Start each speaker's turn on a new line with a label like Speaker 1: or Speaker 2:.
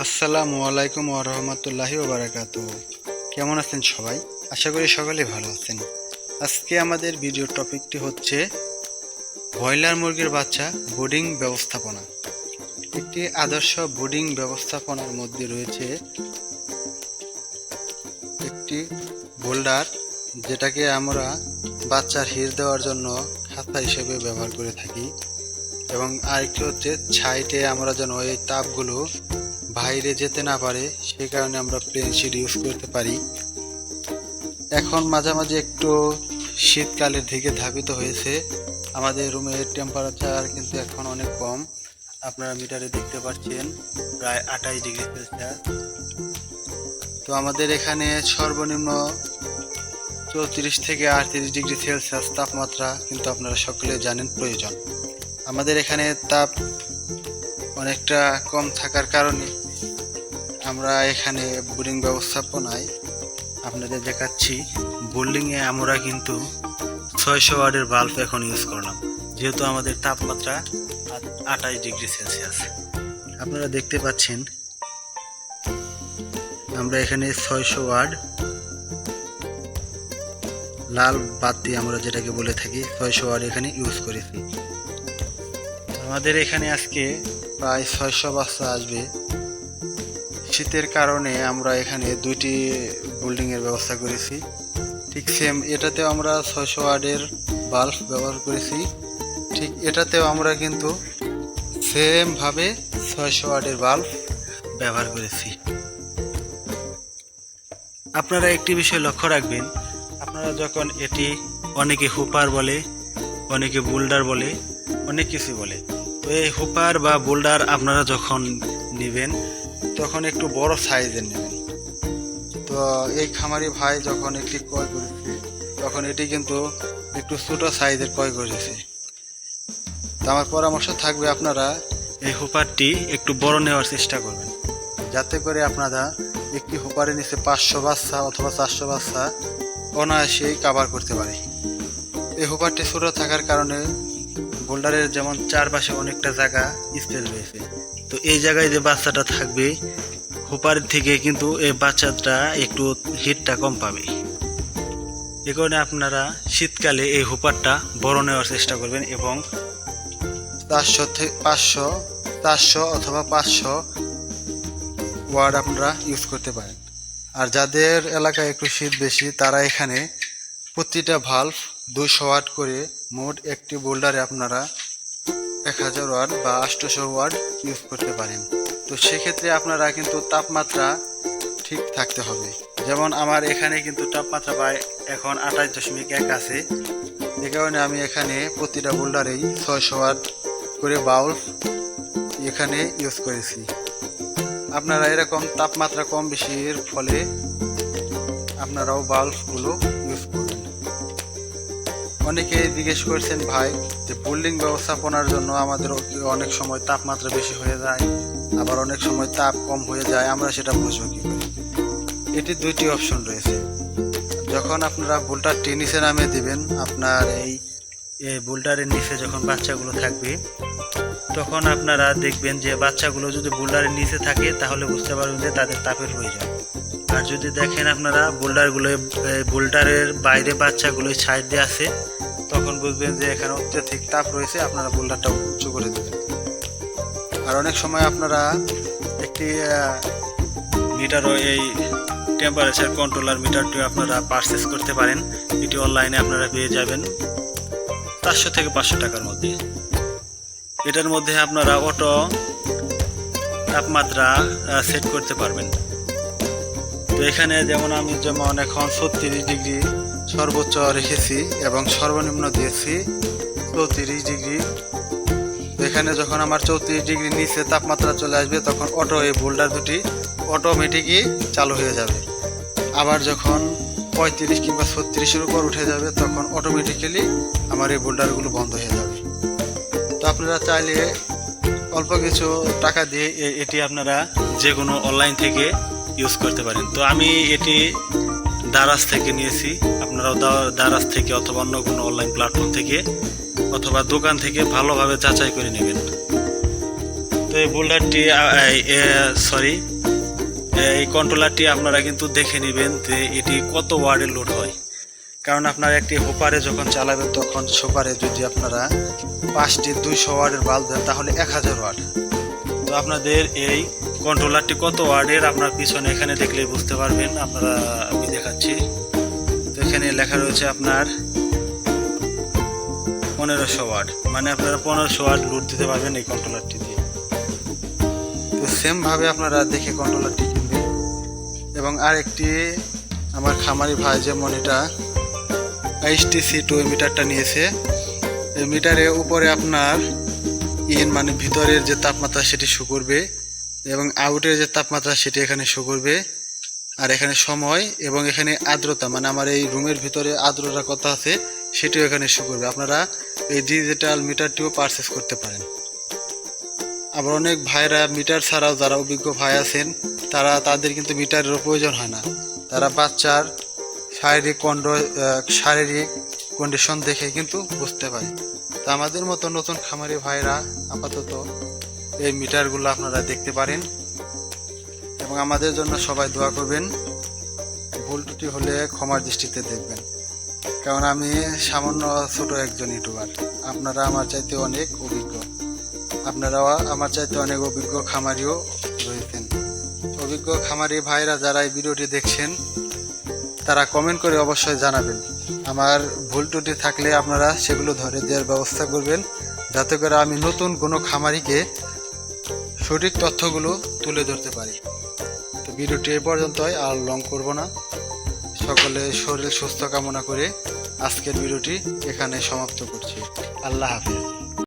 Speaker 1: আসসালামু আলাইকুম ওয়া রাহমাতুল্লাহি ওয়া বারাকাতুহু। কেমন আছেন সবাই? আশা করি সকলেই ভালো আছেন। আজকে আমাদের ভিডিও টপিকটি হচ্ছে ব্রয়লার মুরগির বাচ্চা ব্রুডিং ব্যবস্থাপনা। একটি আদর্শ ব্রুডিং ব্যবস্থাপনার মধ্যে রয়েছে একটি বোল্ডার, যেটাকে আমরা বাচ্চার হির দেওয়ার জন্য খাঁচা হিসেবে ব্যবহার করে থাকি, এবং আরেকটি হচ্ছে ছাইটে আমরা যেন এই তাপগুলো বাইরে যেতে না পারে সেই কারণে আমরা প্লেন শিট ইউজ করতে পারি। এখন মাঝামাঝি একটু শীতকালের দিকে ধাবিত হয়েছে। আমাদের রুমের টেম্পারেচার কিন্তু এখন অনেক কম, আপনারা মিটারে দেখতে পাচ্ছেন প্রায় 28 ডিগ্রি সেলসিয়াস। তো আমাদের এখানে সর্বনিম্ন 34 থেকে 38 ডিগ্রি সেলসিয়াস তাপমাত্রা কিন্তু আপনারা সকলে জানেন প্রয়োজন। আমাদের এখানে তাপ অনেকটা কম থাকার কারণে আমরা এখানে ব্রুডিং ব্যবস্থাপনায় আপনাদের দেখাচ্ছি। বোল্ডিংয়ে আমরা কিন্তু 600 ওয়াটের বাল্ব এখন ইউজ করলাম, যেহেতু আমাদের তাপমাত্রা 28 ডিগ্রি সেলসিয়াস। আপনারা দেখতে পাচ্ছেন আমরা এখানে 600 ওয়াট লাল বাতি আমরা যেটাকে বলে থাকি 600 ওয়াট এখানে ইউজ করেছি। আমাদের এখানে আজকে প্রায় 600 বাচ্চা আসবে। শীতের কারণে আমরা এখানে দুইটি বোল্ডিংয়ের ব্যবস্থা করেছি। ঠিক সেম এটাতেও আমরা 600 ওয়াটের বাল্ব ব্যবহার করেছি, ঠিক এটাতেও আমরা কিন্তু সেমভাবে 600 ওয়াটের বাল্ব ব্যবহার করেছি। আপনারা একটি বিষয় লক্ষ্য রাখবেন, আপনারা যখন এটি অনেকে হুপার বলে, অনেকে বোল্ডার বলে, অনেক কিছু বলে, তো এই হুপার বা বোল্ডার আপনারা যখন নেবেন তখন একটু বড় সাইজের নেবেন। তো এই খামারি ভাই যখন একটি ক্রয় করেছে তখন এটি কিন্তু একটু ছোট সাইজের ক্রয় করেছে। তো আমার পরামর্শ থাকবে আপনারা এই হুপারটি একটু বড় নেওয়ার চেষ্টা করবেন, যাতে করে আপনারা একটি হুপারের নিচে 500 বাচ্চা অথবা 400 বাচ্চা অনায়াসেই কভার করতে পারে। এই হুপারটি ছোট থাকার কারণে বোল্ডারের যেমন চারপাশে অনেকটা জায়গা স্পেস রয়েছে, তো এই জায়গায় যে বাচ্চাটা থাকবে হুপার থেকে কিন্তু এই বাচ্চাটা একটু হিটটা কম পাবে। এ কারণে আপনারা শীতকালে এই হুপারটা বড় নেওয়ার চেষ্টা করবেন এবং 400 অথবা 500 ওয়াট আপনারা ইউজ করতে পারেন। আর যাদের এলাকায় একটু শীত বেশি তারা এখানে প্রতিটা ভাল্ব 200 ওয়াট করে মোট একটি বোল্ডারে আপনারা 1000 ওয়াট বা 800 ওয়াট ইউজ করতে পারেন। তো সেক্ষেত্রে আপনারা কিন্তু তাপমাত্রা ঠিক থাকতে হবে। যেমন আমার এখানে কিন্তু তাপমাত্রা প্রায় এখন 28.1 আছে, এ কারণে আমি এখানে প্রতিটা বোল্ডারেই 600 ওয়াট করে বাল্ব এখানে ইউজ করেছি। আপনারা এরকম তাপমাত্রা কম বেশির ফলে আপনারাও বাল্বগুলো ইউজ করবেন। অনেকে জিজ্ঞেস করছেন ভাই যে বোল্ডিং ব্যবস্থাপনার জন্য আমাদের অনেক সময় তাপমাত্রা বেশি হয়ে যায়, আবার অনেক সময় তাপ কম হয়ে যায়, আমরা সেটা বুঝবো কি করে? এটি দুইটি অপশন রয়েছে। যখন আপনারা বোল্ডারটি নিচে নামিয়ে দিবেন, আপনার এই বোল্ডারের নিচে যখন বাচ্চাগুলো থাকবে তখন আপনারা দেখবেন যে বাচ্চাগুলো যদি বোল্ডারের নিচে থাকে তাহলে বুঝতে পারবেন যে তাদের তাপের প্রয়োজন। আর যদি দেখেন আপনারা বোল্ডারের বাইরে বাচ্চাগুলো সাইড দিয়ে আছে, তখন বুঝবেন যে এখানে অত্যাধিক তাপ রয়েছে, আপনারা বোল্ডারটা উঁচু করে দেবেন। আর অনেক সময় আপনারা একটি মিটারও এই টেম্পারেচার কন্ট্রোলার মিটারটি আপনারা পারচেস করতে পারেন। এটি অনলাইনে আপনারা পেয়ে যাবেন 400 থেকে 500 টাকার মধ্যে। এটার মধ্যে আপনারা অটো তাপমাত্রা সেট করতে পারবেন। তো এখানে যেমন আমি এখন 36 ডিগ্রি সর্বোচ্চ রেখেছি এবং সর্বনিম্ন দিয়েছি 34 ডিগ্রি। এখানে যখন আমার 34 ডিগ্রি নিচে তাপমাত্রা চলে আসবে তখন অটো এই বোল্ডার দুটি অটোমেটিকই চালু হয়ে যাবে। আবার যখন 35 কিংবা 36-এর উপর উঠে যাবে তখন অটোমেটিক্যালি আমার এই বোল্ডারগুলো বন্ধ হয়ে যাবে। তো আপনারা চাইলে অল্প কিছু টাকা দিয়ে এটি আপনারা যে কোনো অনলাইন থেকে ইউজ করতে পারেন। তো আমি এটি দারাজ থেকে নিয়েছি, আপনারাও দারাজ থেকে অথবা অন্য কোনো অনলাইন প্ল্যাটফর্ম থেকে অথবা দোকান থেকে ভালোভাবে যাচাই করে নেবেন। তো এই বোল্ডারটি সরি এই কন্ট্রোলারটি আপনারা কিন্তু দেখে নেবেন যে এটি কত ওয়ার্ডের লোড হয়। কারণ আপনারা একটি হোপারে যখন চালাবেন তখন সোপারে যদি আপনারা 5টি 200 ওয়ার্ডের বাল্ব দেন তাহলে 1000 ওয়াট। তো আপনাদের এই কন্ট্রোলারটি কত ওয়ার্ডের আপনার পিছনে এখানে দেখলেই বুঝতে পারবেন। আপনারা আমি দেখাচ্ছি। তো এখানে লেখা রয়েছে আপনার 1500 ওয়াট, মানে আপনারা 1500 ওয়াট লোড দিতে পারবেন এই কন্ট্রোলারটি দিয়ে। তো সেম ভাবে আপনারা দেখে কন্ট্রোলারটি কিনবেন। এবং আরেকটি আমার খামারি ভাই যেমন এটা HTC2 মিটারটা নিয়েছে। এই মিটারের উপরে আপনার মানে ভিতরের যে তাপমাত্রা সেটি শো করবে এবং আউটের যে তাপমাত্রা সেটি এখানে শো করবে। আর এখানে সময় এবং এখানে আর্দ্রতা, মানে আমার এই রুমের ভিতরে আর্দ্রতা কত আছে সেটিও এখানে শো করবে। আপনারা এই ডিজিটাল মিটারটিও পারচেস করতে পারেন। আবার অনেক ভাইরা মিটার ছাড়াও যারা অভিজ্ঞ ভাই আছেন তাদের কিন্তু মিটারেরও প্রয়োজন হয় না। তারা বাচ্চার শারীরিক কন্ডিশন দেখে কিন্তু বুঝতে পারে। তো আমাদের মতো নতুন খামারি ভাইরা আপাতত এই মিটারগুলো আপনারা দেখতে পারেন এবং আমাদের জন্য সবাই দোয়া করবেন। ভুল ত্রুটি হলে ক্ষমার দৃষ্টিতে দেখবেন, কারণ আমি সামান্য ছোট একজন ইউটিউবার। আপনারা আমার চাইতে অনেক অভিজ্ঞ, আপনারাও আমার চাইতে অনেক অভিজ্ঞ খামারিও রয়েছেন। অভিজ্ঞ খামারি ভাইরা যারা এই ভিডিওটি দেখছেন তারা কমেন্ট করে অবশ্যই জানাবেন। আমার ভুল ত্রুটি থাকলে আপনারা সেগুলো ধরে দেওয়ার ব্যবস্থা করবেন, যাতে করে আমি নতুন কোনো খামারিকে সঠিক তথ্যগুলো তুলে ধরতে পারি। তো ভিডিওটি এ পর্যন্তই, আর লং করব না। সকলে শরীর সুস্থ কামনা করে আজকের ভিডিওটি এখানে সমাপ্ত করছি। আল্লাহ হাফেজ।